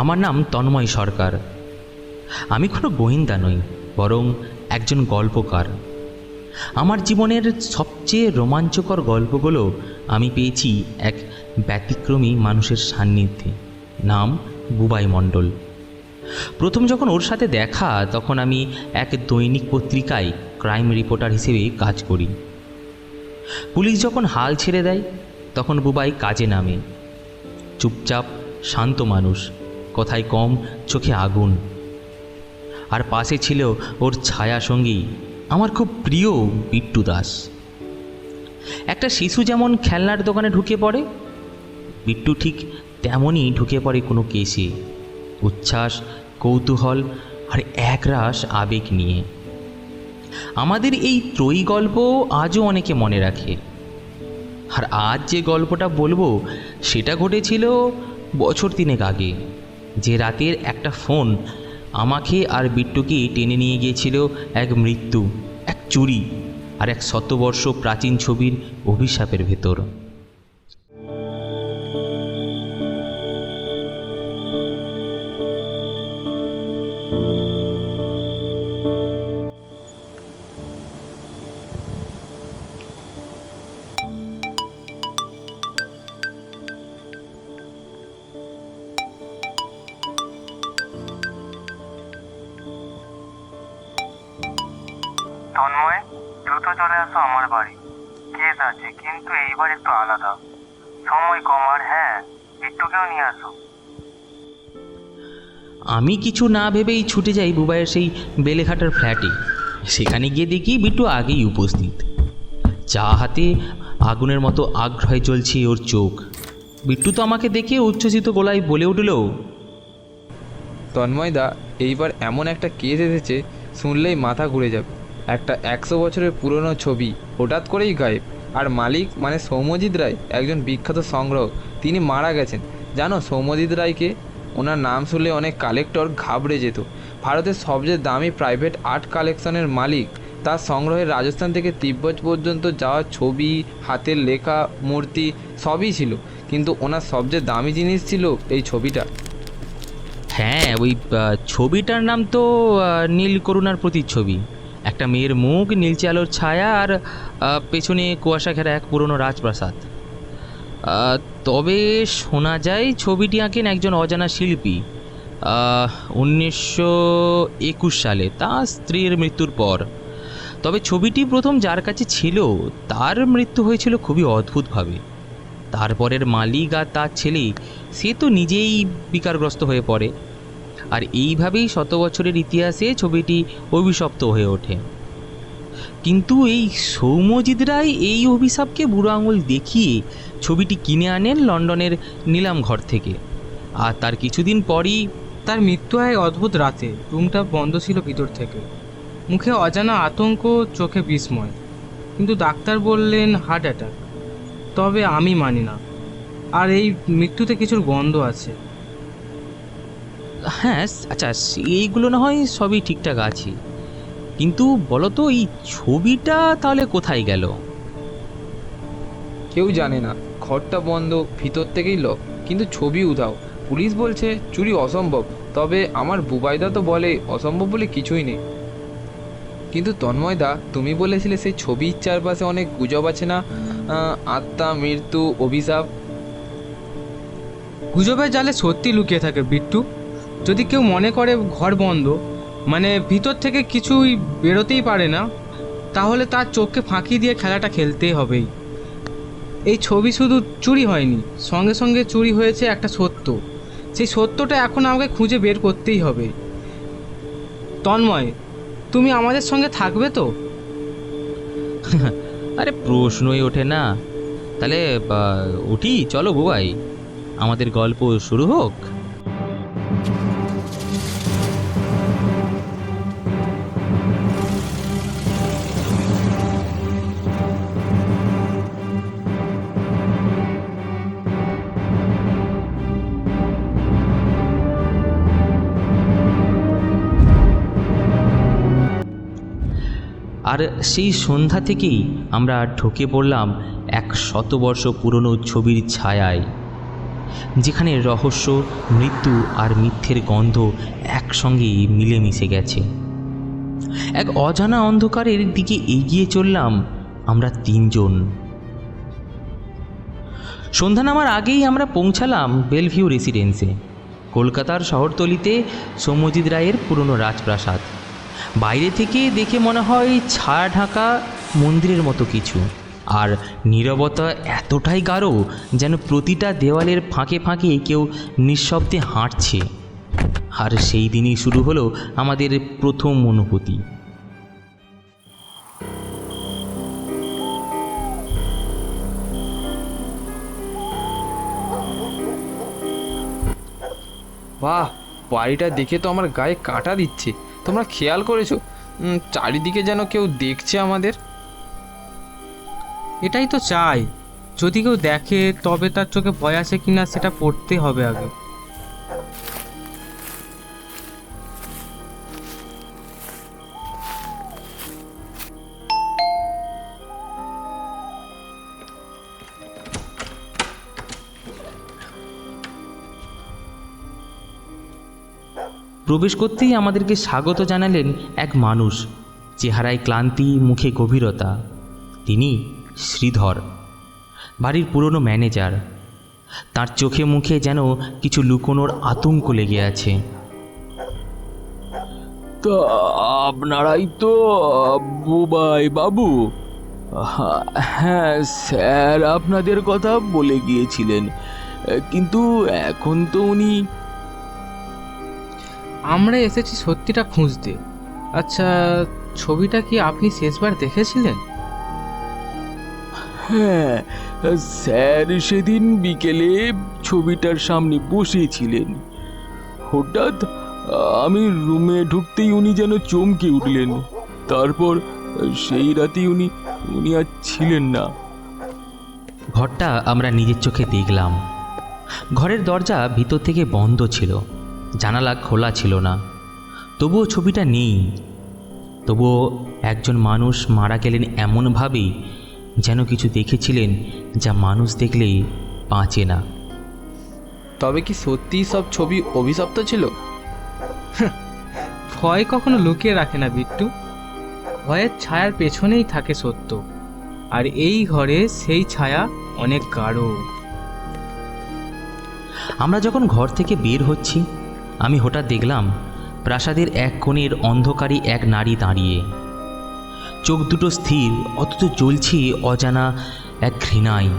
আমার নাম তন্ময় সরকার। আমি কোনো গোয়েন্দা নই, বরং একজন গল্পকার। আমার জীবনের সবচেয়ে রোমাঞ্চকর গল্পগুলো আমি পেয়েছি এক ব্যতিক্রমী মানুষের সান্নিধ্যে। নাম বুবাই মণ্ডল। প্রথম যখন ওর সাথে দেখা, তখন আমি এক দৈনিক পত্রিকায় ক্রাইম রিপোর্টার হিসেবে কাজ করি। পুলিশ যখন হাল ছেড়ে দেয়, তখন বুবাই কাজে নামে। চুপচাপ শান্ত মানুষ, কথায় কম, চোখে আগুন। আর পাশে ছিল ওর ছায়া সঙ্গী, আমার খুব প্রিয় বিট্টু দাস। একটা শিশু যেমন খেলনার দোকানে ঢুকে পড়ে, বিট্টু ঠিক তেমনই ঢুকে পড়ে কোনো কেসে, উচ্ছ্বাস, কৌতূহল আর একরাশ আবেগ নিয়ে। আমাদের এই ত্রয়ী গল্প আজও অনেকে মনে রাখে। আর আজ যে গল্পটা বলবো, সেটা ঘটেছিল বছর 3 আগে, যে রাতের একটা ফোন আমাকে আর বিট্টুকে টেনে নিয়ে গিয়েছিল এক মৃত্যু, এক চুরি আর এক শতবর্ষ প্রাচীন ছবির অভিশাপের ভেতর। তন্ময়, দ্রুত চলে আসো আমার বাড়ি। কেস আছে, কিন্তু এইবার একটু আলাদা। সময় কম, আর হ্যাঁ, বিট্টুকেও নিয়ে আসো। আমি কিছু না ভেবেই ছুটে যাই বুবাইয়ের সেই বেলেঘাটার ফ্ল্যাটে। সেখানে গিয়ে দেখি বিট্টু আগেই উপস্থিত। চা হাতে, আগুনের মতো আগ্রহে জ্বলছে ওর চোখ। বিট্টু তো আমাকে দেখে উচ্ছ্বসিত গলায় বলে উঠল, তন্ময়দা, এইবার এমন একটা কেস এসেছে, শুনলেই মাথা ঘুরে যাবে। একটা 100 বছরের পুরনো ছবি হঠাৎ করেই গায়েব। আর মালিক মানে সৌম্যজিৎ রায়, একজন বিখ্যাত সংগ্রাহক, তিনি মারা গেছেন। জানো সৌম্যজিৎ রায়কে? ওনার নাম শুনলে অনেক কালেক্টর ঘাবড়ে যেত। ভারতের সবচেয়ে দামি প্রাইভেট আর্ট কালেকশনের মালিক। তার সংগ্রহে রাজস্থান থেকে তিব্বত পর্যন্ত যাওয়া ছবি, হাতের লেখা, মূর্তি সবই ছিল, কিন্তু ওনার সবচেয়ে দামি জিনিস ছিল এই ছবিটা। হ্যাঁ, ওই ছবিটার নাম তো নীল করুণার প্রতিচ্ছবি। একটা মেয়ের মুখ, নীলচে আলোর ছায়া, আর পেছনে কুয়াশা ঘেরা এক পুরনো রাজপ্রাসাদ। তবে শোনা যায় ছবিটি আঁকেন একজন অজানা শিল্পী 1921 সালে, তার স্ত্রীর মৃত্যুর পর। তবে ছবিটি প্রথম যার কাছে ছিল, তার মৃত্যু হয়েছিল খুবই অদ্ভুতভাবে। তারপরের মালিক আর তার ছেলে, সে তো নিজেই বিকারগ্রস্ত হয়ে পড়ে। আর এইভাবেই 100 বছরের ইতিহাসে ছবিটি অভিশপ্ত হয়ে ওঠে। কিন্তু এই সৌম্যজিৎ রায় এই অভিশাপকে বুড়ো আঙুল দেখিয়ে ছবিটি কিনে আনেন লন্ডনের নিলাম ঘর থেকে। আর তার কিছুদিন পরই তার মৃত্যু হয় অদ্ভুত রাতে। রুমটা বন্ধ ছিল ভিতর থেকে, মুখে অজানা আতঙ্ক, চোখে বিস্ময়। কিন্তু ডাক্তার বললেন হার্ট অ্যাটাক। তবে আমি মানি না। আর এই মৃত্যুতে কিছুর গন্ধ আছে। হ্যাঁ, আচ্ছা, এইগুলো না হয় সবই ঠিকঠাক আছে, কিন্তু বলো তো এই ছবিটা তাহলে কোথায় গেল? কেউ জানে না, ঘরটা বন্ধ, ভিতর থেকেই লক, কিন্তু ছবি উধাও। পুলিশ বলছে চুরি অসম্ভব, তবে আমার বুবাইদা তো বলে অসম্ভব বলে কিছুই নেই। কিন্তু তন্ময়দা, তুমি বলেছিলে সেই ছবির চারপাশে অনেক গুজব আছে না? আত্মা, মৃত্যু, অভিশাপ। গুজবের জালে সত্যি লুকিয়ে থাকে বিট্টু। যদি কেউ মনে করে ঘর বন্ধ মানে ভিতর থেকে কিছুই বেরোতেই পারে না, তাহলে তার চোখকে ফাঁকি দিয়ে খেলাটা খেলতেই হবেই। এই ছবি শুধু চুরি হয়নি, সঙ্গে সঙ্গে চুরি হয়েছে একটা সত্য। সেই সত্যটা এখন আমাকে খুঁজে বের করতেই হবে। তন্ময়, তুমি আমাদের সঙ্গে থাকবে তো? আরে প্রশ্নই ওঠে না। তাহলে উঠি, চলো বুবাই, আমাদের গল্প শুরু হোক। আর সেই সন্ধ্যা থেকেই আমরা ঢুকে পড়লাম এক 100 বর্ষ পুরনো ছবির ছায়ায়। যেখানে রহস্য, মৃত্যু আর মিথ্যের গন্ধ একসঙ্গে মিলেমিশে গেছে। এক অজানা অন্ধকারের দিকে এগিয়ে চললাম আমরা তিনজন। সন্ধ্যা নামার আগেই আমরা পৌঁছালাম বেলভিউ রেসিডেন্সে, কলকাতার শহরতলিতে সৌম্যজিৎ রায়ের পুরনো রাজপ্রাসাদ। বাইরে থেকে দেখে মনে হয় ছায়া ঢাকা মন্দিরের মতো কিছু, আর নীরবতা এতটাই গাঢ় যেন প্রতিটা দেওয়ালের ফাঁকে ফাঁকে কেউ নিঃশব্দে হাঁটছে। আর সেই দিনই শুরু হলো আমাদের প্রথম অনুভূতি। বাহ, বাড়িটা দেখে তো আমার গায়ে কাঁটা দিচ্ছে। তোমরা খেয়াল করেছো চারিদিকে যেন কেউ দেখছে আমাদের? এটাই তো চাই, যদি কেউ দেখে তবে তার চোখে ভয় আছে কিনা সেটা পড়তে হবে আগে। প্রবেশ করতেই আমাদেরকে স্বাগত জানালেন এক মানুষ, চেহারায় ক্লান্তি, মুখে গভীরতা। তিনি শ্রীধর, বাড়ির পুরনো ম্যানেজার। তার চোখে মুখে যেন কিছু লুকোনোর আতঙ্ক লেগে আছে। তা আপনারাই তো বুবাই বাবু? হ্যাঁ স্যার, আপনাদের কথা বলে গিয়েছিলেন, কিন্তু এখন তো উনি... আমরা এসেছি সত্যিটা খুঁজতে। আচ্ছা, ছবিটা কি আপনি শেষবার দেখেছিলেন? হ্যাঁ স্যার, সেদিন বিকেলে ছবিটার সামনে বসেছিলেন। হঠাৎ আমি রুমে ঢুকতেই উনি যেন চমকে উঠলেন। তারপর সেই রাতেই উনি আর ছিলেন না। ঘরটা আমরা নিজের চোখে দেখলাম। ঘরের দরজা ভিতর থেকে বন্ধ ছিল, জানালা খোলা ছিল না। তবুও ছবিটা নেই। তবুও একজন মানুষ মারা গেলেন এমনভাবেই যেন কিছু দেখেছিলেন যা মানুষ দেখলেই বাঁচে না। তবে কি সত্যিই সব ছবি অভিশপ্ত ছিল? ভয় কখনো লুকিয়ে রাখে না বিট্টু, ভয়ের ছায়ার পেছনেই থাকে সত্য। আর এই ঘরে সেই ছায়া অনেক গাঢ়। আমরা যখন ঘর থেকে বের হচ্ছি, আমি হঠাৎ দেখলাম প্রাসাদের এক কোণের অন্ধকারে এক নারী দাঁড়িয়ে, চোখ দুটো স্থির, অথচ জ্বলছে অজানা এক ঘৃণায়।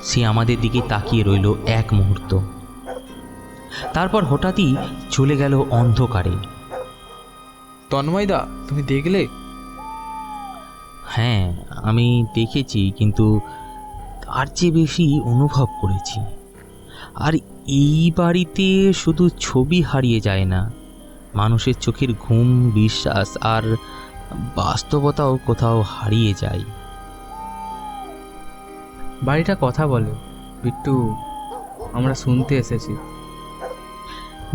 সে আমাদের দিকে তাকিয়ে রইল এক মুহূর্ত, তারপর হঠাৎই চলে গেল অন্ধকারে। তন্ময়দা, তুমি দেখলে? হ্যাঁ, আমি দেখেছি, কিন্তু তার চেয়ে বেশি অনুভব করেছি। আর এই বাড়িতে শুধু ছবি হারিয়ে যায় না, মানুষের চোখের ঘুম, বিশ্বাস আর বাস্তবতাও কোথাও হারিয়ে যায়। বাড়িটা কথা বলে বিট্টু, আমরা শুনতে এসেছি।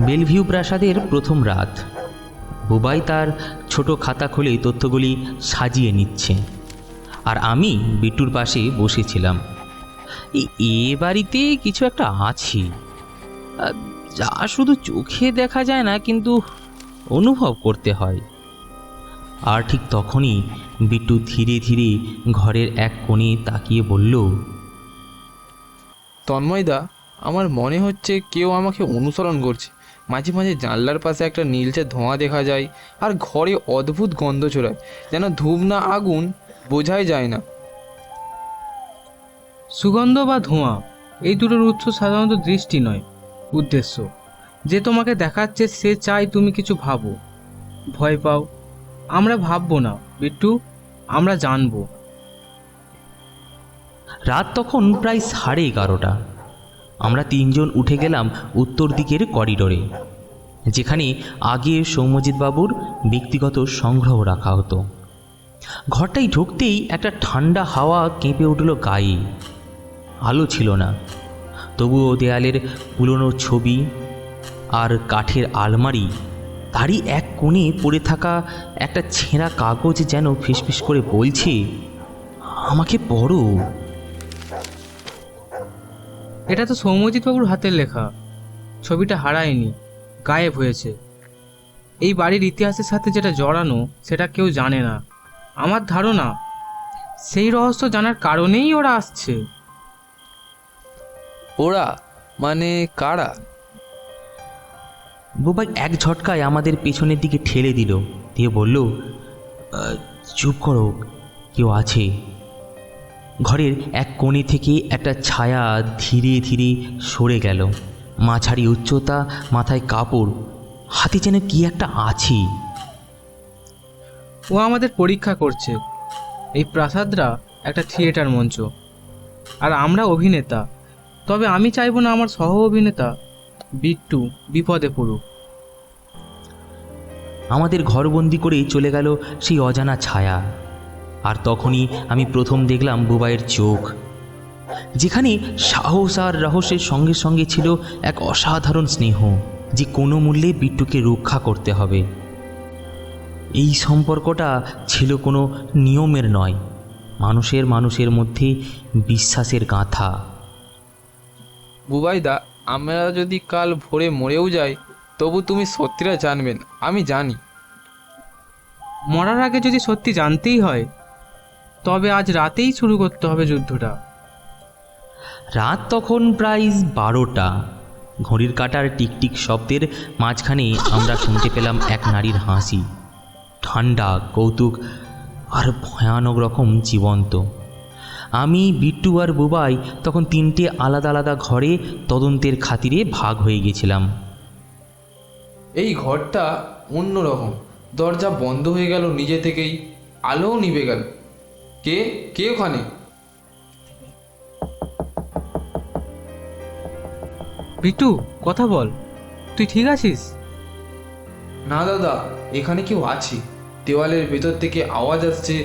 বেলভিউ প্রাসাদের প্রথম রাত। বুবাই তার ছোট খাতা খুলে তথ্যগুলি সাজিয়ে নিচ্ছে, আর আমি বিট্টুর পাশে বসেছিলাম। এ বাড়িতে কিছু একটা আছে, যা শুধু চোখে দেখা যায় না, কিন্তু অনুভব করতে হয়। আর ঠিক তখনই বিট্টু ধীরে ধীরে ঘরের এক কোণে তাকিয়ে বলল, তন্ময়দা, আমার মনে হচ্ছে কেউ আমাকে অনুসরণ করছে। মাঝে মাঝে জানলার পাশে একটা নীলচে ধোঁয়া দেখা যায়, আর ঘরে অদ্ভুত গন্ধ ছড়ায়, যেন ধূপ না আগুন বোঝাই যায় না। সুগন্ধ বা ধোঁয়া, এই দুটোর উৎস সাধারণত দৃষ্টি নয়, উদ্দেশ্য। যে তোমাকে দেখাচ্ছে সে চায় তুমি কিছু ভাবো, ভয় পাও। আমরা ভাববো না বিট্টু, আমরা জানবো। রাত তখন প্রায় 11:30। আমরা তিনজন উঠে গেলাম উত্তর দিকের করিডোরে, যেখানে আগে সৌম্যজিৎবাবুর ব্যক্তিগত সংগ্রহ রাখা হতো। ঘরটায় ঢুকতেই একটা ঠান্ডা হাওয়া কেঁপে উঠল গায়ে। আলো ছিল না, তবুও দেয়ালের পুরনো ছবি আর কাঠের আলমারি, তারই এক কোণে পড়ে থাকা একটা ছেঁড়া কাগজ যেন ফিসফিস করে বলছে, আমাকে পড়ো। এটা তো সৌম্যজিৎ বাবুর হাতের লেখা। ছবিটা হারায়নি, গায়েব হয়েছে। এই বাড়ির ইতিহাসের সাথে যেটা জড়ানো সেটা কেউ জানে না। আমার ধারণা সেই রহস্য জানার কারণেই ওরা আসছে। ওরা মানে কারা? বুবাই এক ঝটকায় আমাদের পেছনের দিকে ঠেলে দিল, দিয়ে বলল, চুপ করো, কেউ আছে। ঘরের এক কোণে থেকে একটা ছায়া ধীরে ধীরে সরে গেল। মাঝারি উচ্চতা, মাথায় কাপড়, হাতে যেন কি একটা আছে। ও আমাদের পরীক্ষা করছে। এই প্রাসাদরা একটা থিয়েটার মঞ্চ, আর আমরা অভিনেতা। তবে আমি চাইবো না আমার সহ অভিনেতা বিট্টু বিপদে পড়ুক। আমাদের ঘরবন্দি করে চলে গেল সেই অজানা ছায়া। আর তখনই আমি প্রথম দেখলাম বুবাইয়ের চোখ, যেখানে সাহস আর রহস্যের সঙ্গে সঙ্গে ছিল এক অসাধারণ স্নেহ, যে কোনো মূল্যে বিট্টুকে রক্ষা করতে হবে। এই সম্পর্কটা ছিল কোনো নিয়মের নয়, মানুষের মধ্যে বিশ্বাসের গাঁথা। বুবাইদা, আমরা যদি কাল ভোরে মরেও যাই, তবু তুমি সত্যিটা জানবেন, আমি জানি। মরার আগে যদি সত্যি জানতেই হয়, তবে আজ রাতেই শুরু করতে হবে যুদ্ধটা। রাত তখন প্রায় 12টা। ঘড়ির কাঁটার টিকটিক শব্দের মাঝখানে আমরা শুনতে পেলাম এক নারীর হাসি, ঠান্ডা, কৌতুক আর ভয়ানক রকম জীবন্ত। আমি, বিট্টু আর বুবাই তখন 3টে আলাদা আলাদা ঘরে তদন্তের খাতিরে ভাগ হয়ে গেছিলাম। এই ঘরটা অন্যরকম। দরজা বন্ধ হয়ে গেল নিজে থেকেই, আলোও নিভে গেল। কে কে ওখানে? বিট্টু, কথা বল, তুই ঠিক আছিস? না দাদা, এখানে কেউ আছে। দেওয়ালের ভেতর থেকে আওয়াজ আসছে,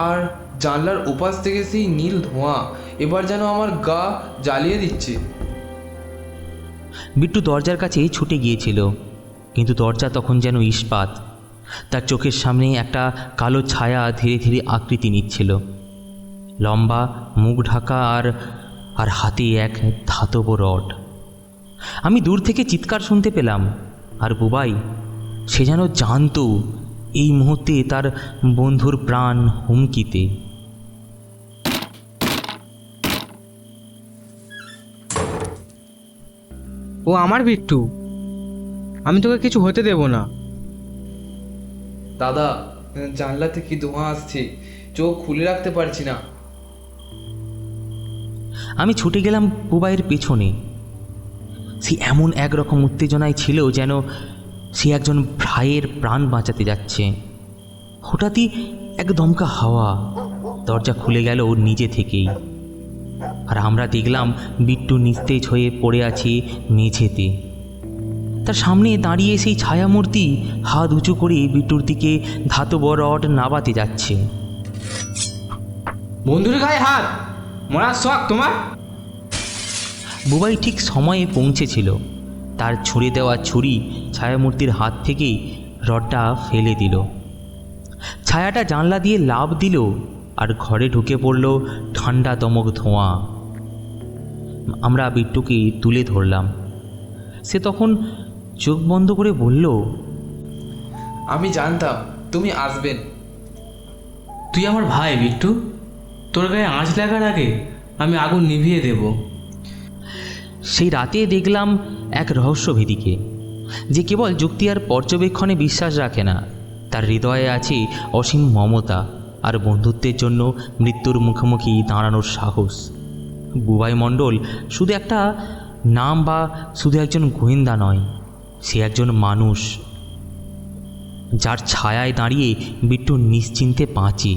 আর জানলার উপাস থেকে সেই নীল ধোঁয়া এবার যেন আমার গা জ্বালিয়ে দিচ্ছে। বিট্টু দরজার কাছে ছুটে গিয়েছিল, কিন্তু দরজা তখন যেন ইস্পাত। তার চোখের সামনে একটা কালো ছায়া ধীরে ধীরে আকৃতি নিচ্ছিল, লম্বা, মুখ ঢাকা, আর হাতে এক ধাতব রড। আমি দূর থেকে চিৎকার শুনতে পেলাম, আর বুবাই, সে যেন জানতো এই মুহূর্তে তার বন্ধুর প্রাণ হুমকিতে। ও আমার বিট্টু, আমি তোকে কিছু হতে দেব না। দাদা, জানলা থেকে ধোঁয়া আসছে, চোখ খুলে রাখতে পারছি না। আমি ছুটে গেলাম বুবাইয়ের পেছনে। সে এমন একরকম উত্তেজনায় ছিল যেন সে একজন ভাইয়ের প্রাণ বাঁচাতে যাচ্ছে। হঠাৎই এক দমকা হাওয়া, দরজা খুলে গেল নিজে থেকেই, আর আমরা দেখলাম বিট্টু নিস্তেজ হয়ে পড়ে আছে মেঝেতে। তার সামনে দাঁড়িয়ে সেই ছায়ামূর্তি হাত উঁচু করে বিট্টুর দিকে ধাতব রড নাবাতে যাচ্ছে। বন্ধুর গায়ে হাত, মরার শখ তোমার? বুবাই ঠিক সময়ে পৌঁছেছিল। তার ছুঁড়ে দেওয়া ছুরি ছায়ামূর্তির হাত থেকে রডটা ফেলে দিল। ছায়াটা জানলা দিয়ে লাফ দিল, আর ঘরে ঢুকে পড়ল ঠান্ডা দমক ধোঁয়া। আমরা বিট্টুকে তুলে ধরলাম। সে তখন চোখ বন্ধ করে বলল, আমি জানতাম তুমি আসবেন। তুই আমার ভাই বিট্টু, তোর গায়ে আঁচ লাগার আগে আমি আগুন নিভিয়ে দেব। সেই রাতে দেখলাম এক রহস্যভেদীকে, যে কেবল যুক্তি আর পর্যবেক্ষণে বিশ্বাস রাখে না। তার হৃদয়ে আছে অসীম মমতা আর বন্ধুত্বের জন্য মৃত্যুর মুখোমুখি দাঁড়ানোর সাহস। বুবাই মণ্ডল শুধু একটা নাম বা শুধু একজন গোয়েন্দা নয়, সে একজন মানুষ, যার ছায়ায় দাঁড়িয়ে বিট্টু নিশ্চিন্তে বাঁচে।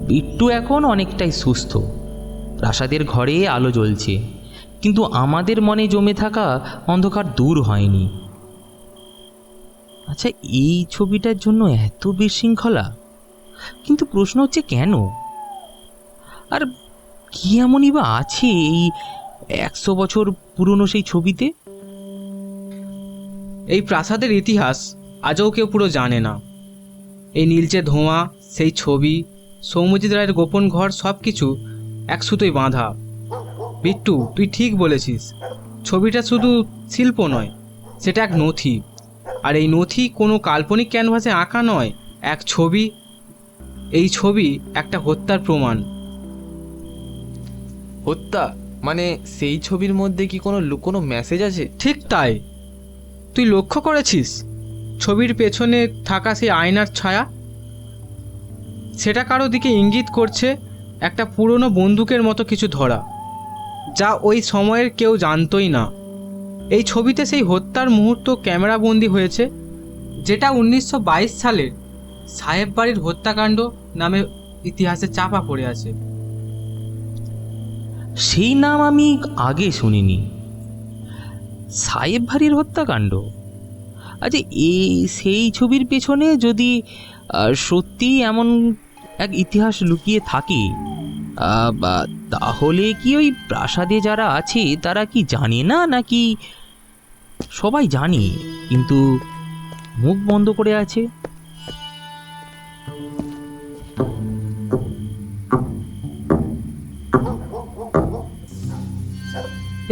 বিট্টু এখন অনেকটাই সুস্থ। প্রাসাদের ঘরে আলো জ্বলছে, কিন্তু আমাদের মনে জমে থাকা অন্ধকার দূর হয়নি। আচ্ছা, এই ছবিটার জন্য এত বিশৃঙ্খলা? কিন্তু প্রশ্ন হচ্ছে কেন? আর কি এমনই বা আছে এই 100 বছর পুরনো সেই ছবিতে? এই প্রাসাদের ইতিহাস আজও কেউ পুরো জানে না। এই নীলচে ধোঁয়া, সেই ছবি, সৌম্যজিৎ রায়ের গোপন ঘর, সব কিছু এক সুতোয় বাঁধা। বিট্টু, তুই ঠিক বলেছিস, ছবিটা শুধু শিল্প নয়, সেটা এক নথি। আর এই নথি কোনো কাল্পনিক ক্যানভাসে আঁকা নয়, এক ছবি। এই ছবি একটা হত্যার প্রমাণ। হত্যা মানে সেই ছবির মধ্যে কি কোনো লুকোনো মেসেজ আছে? ঠিক তাই। তুই লক্ষ্য করেছিস ছবির পেছনে থাকা সেই আয়নার ছায়া? সেটা কারো দিকে ইঙ্গিত করছে একটা পুরনো বন্দুকের মতো কিছু ধরা, যা ওই সময়ের কেউ জানতই না। এই ছবিতে সেই হত্যার মুহূর্ত ক্যামেরাবন্দি হয়েছে, যেটা 1922 সালের সাহেব বাড়ির হত্যাকাণ্ড নামে ইতিহাসে চাপা পড়ে আছে। সেই নাম আমি আগে শুনিনি। সাহেব বাড়ির হত্যাকাণ্ড। আচ্ছা, সেই ছবির পেছনে যদি সত্যি এমন এক ইতিহাস লুকিয়ে থাকে, তাহলে কি ওই প্রাসাদে যারা আছে তারা কি জানে না, নাকি সবাই জানে কিন্তু মুখ বন্ধ করে আছে?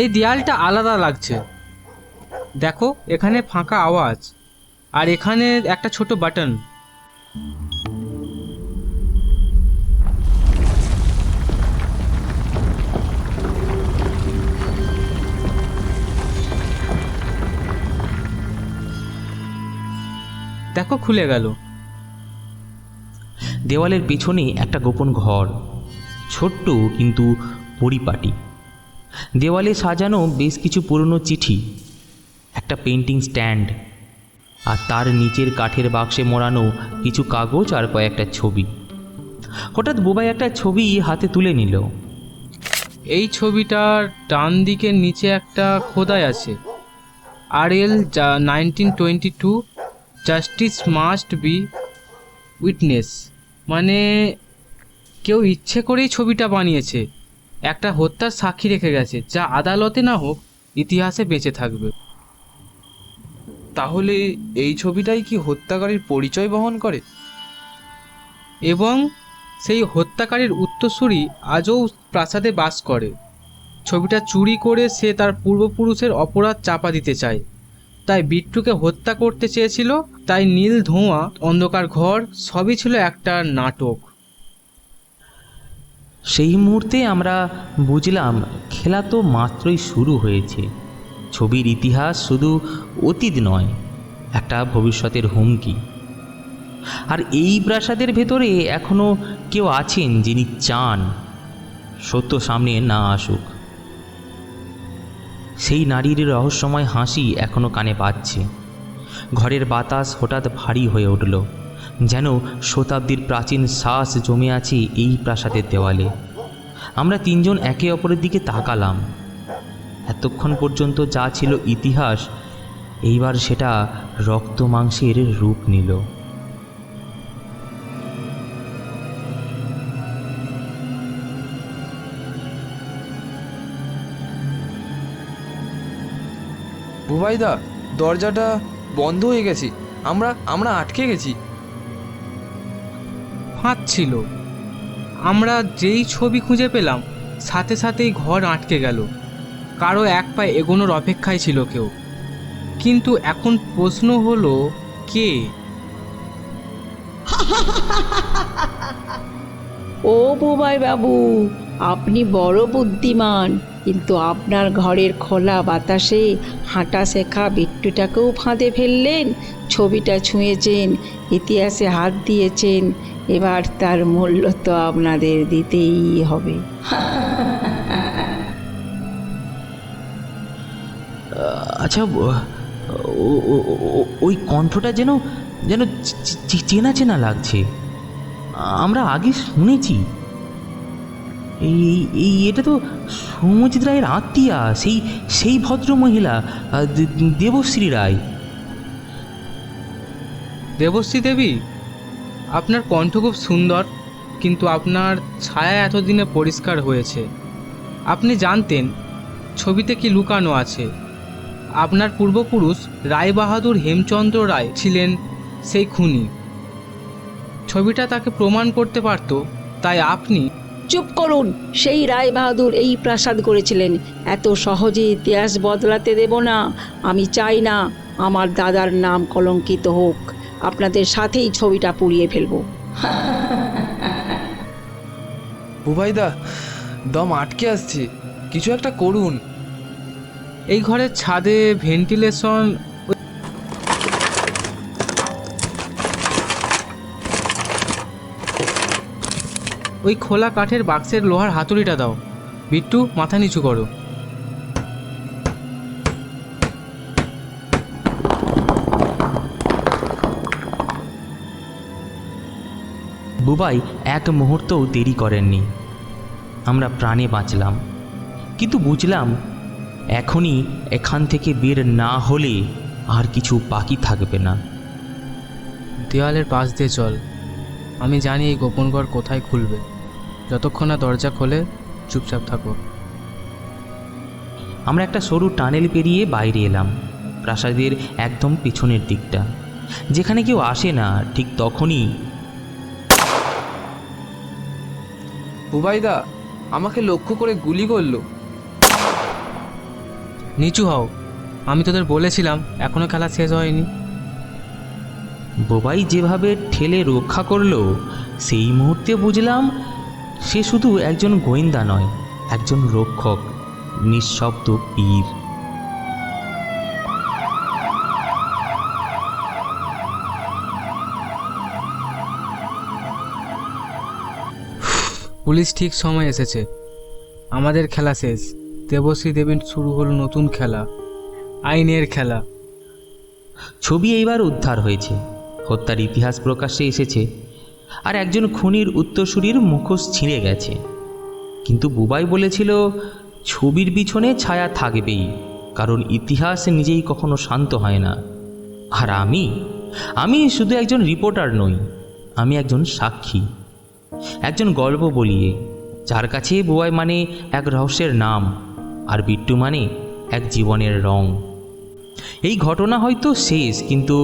এই দেয়ালটা আলাদা লাগছে। দেখো, এখানে ফাঁকা আওয়াজ, আর এখানে একটা ছোট বাটন। দেখো, খুলে গেল। দেওয়ালের পেছনে একটা গোপন ঘর, ছোট্ট কিন্তু পরিপাটি। দেওয়ালে সাজানো বেশ কিছু পুরনো চিঠি, একটা পেন্টিং স্ট্যান্ড, আর তার নিচের কাঠের বাক্সে মোড়ানো কিছু কাগজ আর কয়েকটা ছবি। হঠাৎ বুবাই একটা ছবি হাতে তুলে নিল। এই ছবিটার ডান দিকের নিচে একটা খোদাই আছে, RL 1922, justice must be witness. মানে কেউ ইচ্ছে করেই ছবিটা বানিয়েছে, একটা হত্যার সাক্ষী রেখে গেছে, যা আদালতে না হোক ইতিহাসে বেঁচে থাকবে। তাহলে এই ছবিটাই কি হত্যাকারীর পরিচয় বহন করে? এবং সেই হত্যাকারীর উত্তরসূরি আজও প্রাসাদে বাস করে। ছবিটা চুরি করে সে তার পূর্বপুরুষের অপরাধ চাপা দিতে চায়, তাই বিট্টুকে হত্যা করতে চেয়েছিল। তাই নীল ধোঁয়া, অন্ধকার ঘর, সবই ছিল একটা নাটক। সেই মুহূর্তে আমরা বুঝলাম খেলা তো মাত্রই শুরু হয়েছে। ছবির ইতিহাস শুধু অতীত নয়, একটা ভবিষ্যতের হুমকি। আর এই প্রাসাদের ভেতরে এখনও কেউ আছেন যিনি চান সত্য সামনে না আসুক। সেই নারীর রহস্যময় হাসি এখনও কানে পাচ্ছে। ঘরের বাতাস হঠাৎ ভারী হয়ে উঠল, যেন শতাব্দীর প্রাচীন শ্বাস জমে আছে এই প্রাসাদের দেওয়ালে। আমরা তিনজন একে অপরের দিকে তাকালাম। এতক্ষণ পর্যন্ত যা ছিল ইতিহাস, এইবার সেটা রক্ত মাংসের রূপ নিল। বুবাইদা, দরজাটা বন্ধ হয়ে গেছে, আমরা আটকে গেছি। ফাঁদ ছিল। আমরা যেই ছবি খুঁজে পেলাম, সাথে সাথেই ঘর আটকে গেল। কারো এক পায়ে এগোনোর অপেক্ষায় ছিল কেউ। কিন্তু এখন প্রশ্ন হলো, কে? ও বুবাই বাবু, আপনি বড় বুদ্ধিমান, কিন্তু আপনার ঘরের খোলা বাতাসে হাঁটা শেখা বিট্টুটাকেও ফাঁদে ফেললেন। ছবিটা ছুঁয়েছেন, ইতিহাসে হাত দিয়েছেন, এবার তার মূল্য তো আপনাদের দিতেই হবে। আচ্ছা, ওই কণ্ঠটা যেন যেন চেনা চেনা লাগছে। আমরা আগে শুনেছি। এটা তো সৌম্যজিৎ রায়ের আত্মীয়া, সেই ভদ্র মহিলা দেবশ্রী রায়। দেবশ্রী দেবী, আপনার কণ্ঠ খুব সুন্দর, কিন্তু আপনার ছায়া এতদিনে পরিষ্কার হয়েছে। আপনি জানতেন ছবিতে কি লুকানো আছে, আপনার পূর্বপুরুষ রায়বাহাদুর হেমচন্দ্র রায় ছিলেন সেই খুনি। ছবিটা তাকে প্রমাণ করতে পারত, তাই আপনি... চুপ করুন। সেই রায়বাহাদুর এই প্রাসাদ করেছিলেন, এত সহজে ইতিহাস বদলাতে দেব না। আমি চাই না আমার দাদার নাম কলঙ্কিত হোক। আপনাদের সাথেই ছবিটা পুড়িয়ে ফেলবো। বুবাইদা, দম আটকে আসছে, কিছু একটা করুন। এই ঘরের ছাদে ভেন্টিলেশন... ওই খোলা কাঠের বাক্সের লোহার হাতুড়িটা দাও। বিট্টু, মাথা নিচু করো। বুবাই এক মুহূর্তও দেরি করেননি। আমরা প্রাণে বাঁচলাম, কিন্তু বুঝলাম এখনই এখান থেকে বের না হলে আর কিছু বাকি থাকবে না। দেওয়ালের পাশ দিয়ে চল। আমি জানি এই গোপন ঘর কোথায় খুলবে। যতক্ষণ না দরজা খোলে চুপচাপ থাকো। আমরা একটা সরু টানেল পেরিয়ে বাইরে এলাম, প্রাসাদের একদম পিছনের দিকটা, যেখানে কেউ আসে না। ঠিক তখনই বুবাইদা আমাকে লক্ষ্য করে গুলি করলো। নিচু হও, আমি তোদের বলেছিলাম এখনো খেলা শেষ হয়নি। বুবাই যেভাবে ঠেলে রক্ষা করলো, সেই মুহূর্তে বুঝলাম সে শুধু একজন গোয়েন্দা নয়, একজন রক্ষক, নিঃশব্দ বীর। পুলিশ ঠিক সময় এসেছে। আমাদের খেলা শেষ। দেবশ্রী দেবীর শুরু হলো নতুন খেলা, আইনের খেলা। ছবি এইবার উদ্ধার হয়েছে, হত্যার ইতিহাস প্রকাশ্যে এসেছে, আর একজন খুনির উত্তরসূরির মুখোশ ছিঁড়ে গেছে। কিন্তু বুবাই বলেছিল ছবির পিছনে ছায়া থাকবেই, কারণ ইতিহাস নিজেই কখনো শান্ত হয় না। আর আমি শুধু একজন রিপোর্টার নই, আমি একজন সাক্ষী, একজন গল্প বলিয়ে, যার কাছে বুবাই মানে এক রহস্যের নাম, আর বিট্টু মানে এক জীবনের রং। এই ঘটনা হয়তো শেষ, কিন্তু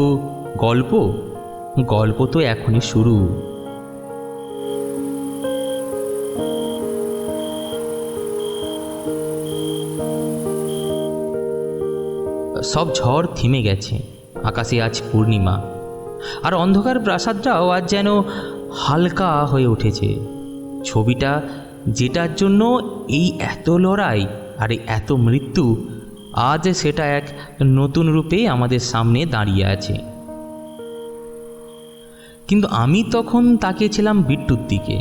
গল্প তো এখনই শুরু। সব ঝড় থেমে গেছে, আকাশে আজ পূর্ণিমা, আর অন্ধকার প্রাসাদটাও আজ যেন হালকা হয়ে উঠেছে। ছবিটা যেটার জন্য এই এত লড়াই আর এত মৃত্যু, আজ সেটা এক নতুন রূপে আমাদের সামনে দাঁড়িয়ে আছে। কিন্তু আমি তখন তাকিয়েছিলাম বিট্টুর দিকে।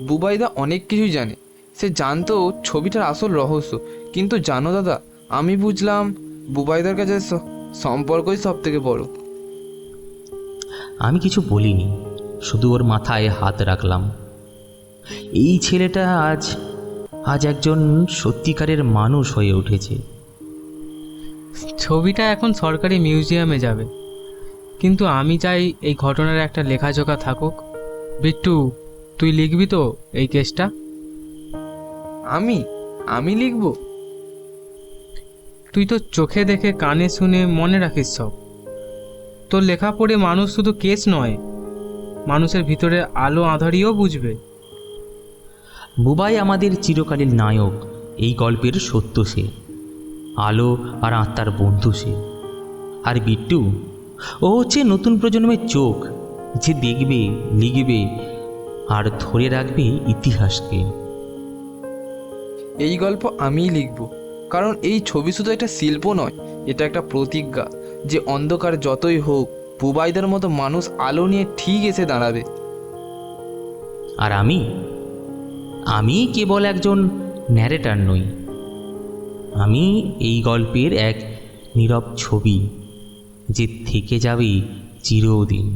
বুবাইদা অনেক কিছুই জানে, সে জানতো ছবিটার আসল রহস্য। কিন্তু জানো দাদা, আমি বুঝলাম বুবাইদার কাছে সম্পর্কই সব থেকে বড়। আমি কিছু বলিনি, শুধু ওর মাথায় হাত রাখলাম। এই ছেলেটা আজ একজন সত্যিকারের মানুষ হয়ে উঠেছে। ছবিটা এখন সরকারি মিউজিয়ামে যাবে, কিন্তু আমি চাই এই ঘটনার একটা লেখাজোখা থাকুক। বিট্টু, তুই লিখবি তো এই কেসটা? আমি লিখব? তুই তো চোখে দেখে কানে শুনে মনে রাখিস সব। তোর লেখা পড়ে মানুষ শুধু কেস নয়, মানুষের ভিতরে আলো আঁধারিও বুঝবে। বুবাই আমাদের চিরকালীন নায়ক, এই গল্পের সত্য সে, আলো আর আত্মার বন্ধু সে। আর বিট্টু, ও হচ্ছে নতুন প্রজন্মের চোখ, যে দেখবে, লিখবে আর ধরে রাখবে ইতিহাসকে। এই গল্প আমিই লিখব, কারণ এই ছবি শুধু একটা শিল্প নয়, এটা একটা প্রতিজ্ঞা যে অন্ধকার যতই হোক, বুবাইদার মতো মানুষ আলো নিয়ে ঠিক এসে দাঁড়াবে। আর আমি কেবল একজন ন্যারেটর নই, আমি এই গল্পের এক নীরব ছবি, যে থেকে যাবে চিরদিন।